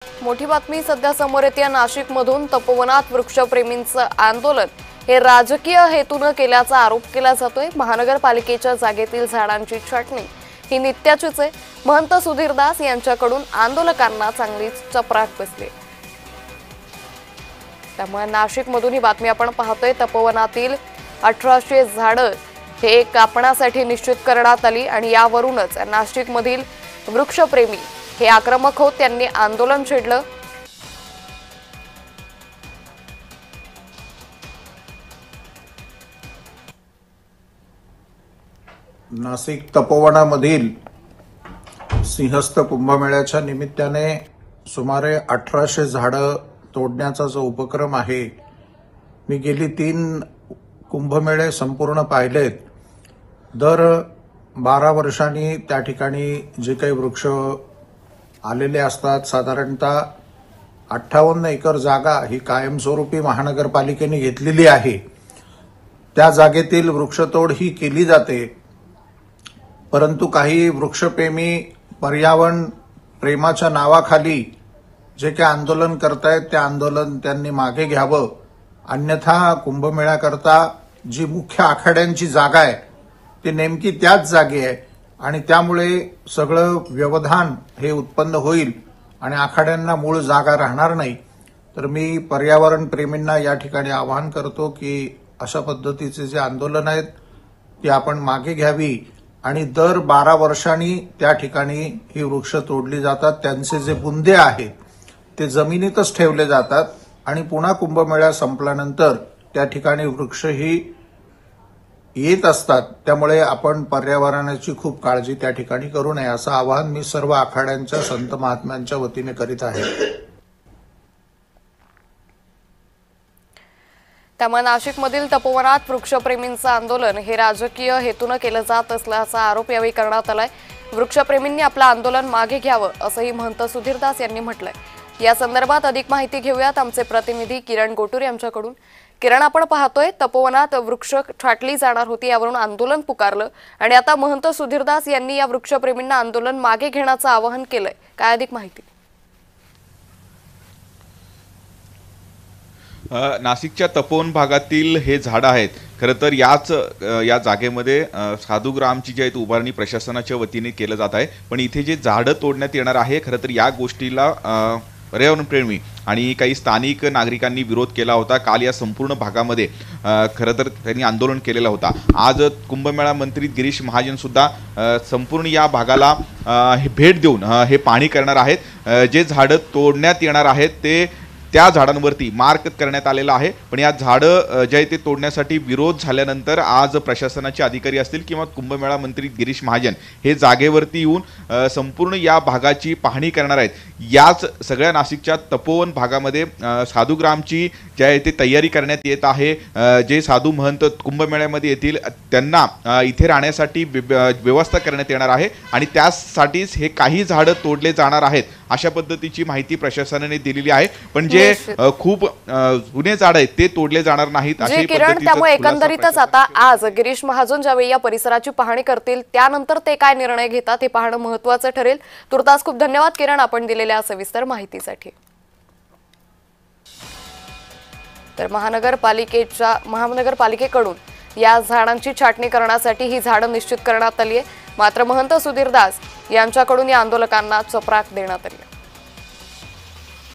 मोठी बातमी सध्या समोर येते। नाशिकमधून तपोवनात वृक्षप्रेमींचं आंदोलन हे राजकीय हेतूने केल्याचा आरोप केला जातोय। महानगरपालिकेच्या जागेतील झाडांची छाटणी ही नित्याचीच आहे। महंत सुधीरदास यांच्याकडून आंदोलकांना चांगलीच चपराक बसली। त्यामुळे नाशिकमधून ही बातमी आपण पाहतोय। तपोवनातील 1800 झाडं हे कापण्यासाठी निश्चित करण्यात आली आणि यावरूनच नाशिकमधील वृक्षप्रेमी हे आक्रमक होत त्यांनी आंदोलन छेडलं। नाशिक तपोवनामधील सिंहस्थ कुंभमेळ्याच्या निमित्ताने सुमारे 1800 झाडं तोडण्याचा जो उपक्रम आहे, मी गेली 3 कुंभमेळे संपूर्ण पाहिलेत। दर 12 वर्षांनी त्या ठिकाणी जे काही वृक्ष आलेले असतात, साधारणतः 58 एकर जागा ही कायमस्वरूपी महानगरपालिकेने घेतलेली आहे। त्या जागेतील वृक्षतोड ही केली जाते, परंतु काही वृक्षप्रेमी पर्यावरण प्रेमाच्या नावाखाली जे काही आंदोलन करतायत ते आंदोलन त्यांनी मागे घ्यावं, अन्यथा कुंभमेळ्याकरता जी मुख्य आखाड्यांची जागा आहे ती नेमकी त्याच जागी आहे आणि त्यामुळे सगळं व्यवधान हे उत्पन्न होईल आणि आखाड्यांना मूळ जागा राहणार नाही। तर मी पर्यावरण प्रेमींना या ठिकाणी आवाहन करतो की अशा पद्धतीचे जे आंदोलन आहेत ती आपण मागे घ्यावी आणि दर 12 वर्षांनी त्या ठिकाणी ही वृक्ष तोडली जातात। त्यांचे जे बुंदे आहेत ते जमिनीतच ठेवले जातात आणि पुन्हा कुंभमेळा संपल्यानंतर त्या ठिकाणी वृक्ष ही येत असतात। त्यामुळे आपण पर्यावरणाची खूप काळजी त्या ठिकाणी करू नये असं आवाहन मी सर्व आखाड्यांच्या संत महात्म्यांच्या वतीने करीत आहे। त्यामुळे नाशिकमधील तपोवनात वृक्षप्रेमींचं आंदोलन हे राजकीय हेतूने केलं जात असल्याचा आरोप यावेळी करण्यात आलाय। वृक्षप्रेमींनी आपलं आंदोलन मागे घ्यावं असंही महंत सुधीरदास यांनी म्हटलंय। या संदर्भात अधिक माहिती घेऊयात आमचे प्रतिनिधी किरण गोटूर यांच्याकडून। किरण, आपण पाहतोय तपोवनात वृक्ष छाटली जाणार होती, यावरून आंदोलन पुकारलं आणि आता महंत सुधीरदास यांनी या वृक्षप्रेमींना आंदोलन मागे घेण्याचं आवाहन केलंय। काय अधिक माहिती? नाशिकच्या तपोवन भागातील हे झाड आहेत। खरं तर या जागेमध्ये साधुग्रामची जी आहे ती उभारणी प्रशासनाच्या वतीने केलं जात आहे, पण इथे जे झाडं तोडण्यात येणार आहे, खरं तर या गोष्टीला पर्यावरणप्रेमी आणि काही स्थानिक नागरिकांनी विरोध केला होता। काल या संपूर्ण भागामध्ये खरं तर त्यांनी आंदोलन केलेलं होता। आज कुंभमेळा मंत्री गिरीश महाजन सुद्धा संपूर्ण या भागाला भेट देऊन हे पाहणी करणार आहेत। जे झाडं तोडण्यात येणार आहेत ते त्या झाडांवरती मार्क करण्यात आलेला आहे, पण या झाडं जे आहे ते तोडण्यासाठी विरोध झाल्यानंतर आज प्रशासनाचे अधिकारी असतील किंवा कुंभमेळा मंत्री गिरीश महाजन हे जागेवरती येऊन संपूर्ण या भागाची पाहणी करणार आहेत। याच सगळ्या नाशिकच्या तपोवन भागामध्ये साधुग्रामची जी आहे ती तयारी करण्यात येत आहे। जे साधू महंत कुंभमेळ्यामध्ये येतील त्यांना इथे राहण्यासाठी व्यवस्था करण्यात येणार आहे आणि त्यासाठीच हे काही झाडं तोडले जाणार आहेत अशा पद्धतीची माहिती प्रशासनाने दिलेली आहे। पण जे खूप जुने झाड आहेत ते तोडले जाणार नाहीत अशी किरण, त्यामुळे एकंदरीतच आता आज गिरीश महाजन ज्यावेळी या परिसराची पाहणी करतील त्यानंतर ते काय निर्णय घेतात हे पाहणं महत्त्वाचं ठरेल। तुर्तास खूप धन्यवाद किरण, आपण दिलेल्या सविस्तर माहितीसाठी। तर महानगरपालिकेकडून या झाडांची छाटणी करण्यासाठी ही झाडं निश्चित करण्यात आली आहे, मात्र महंत सुधीरदास यांच्याकडून या आंदोलकांना चपराक देण्यात आली आहे।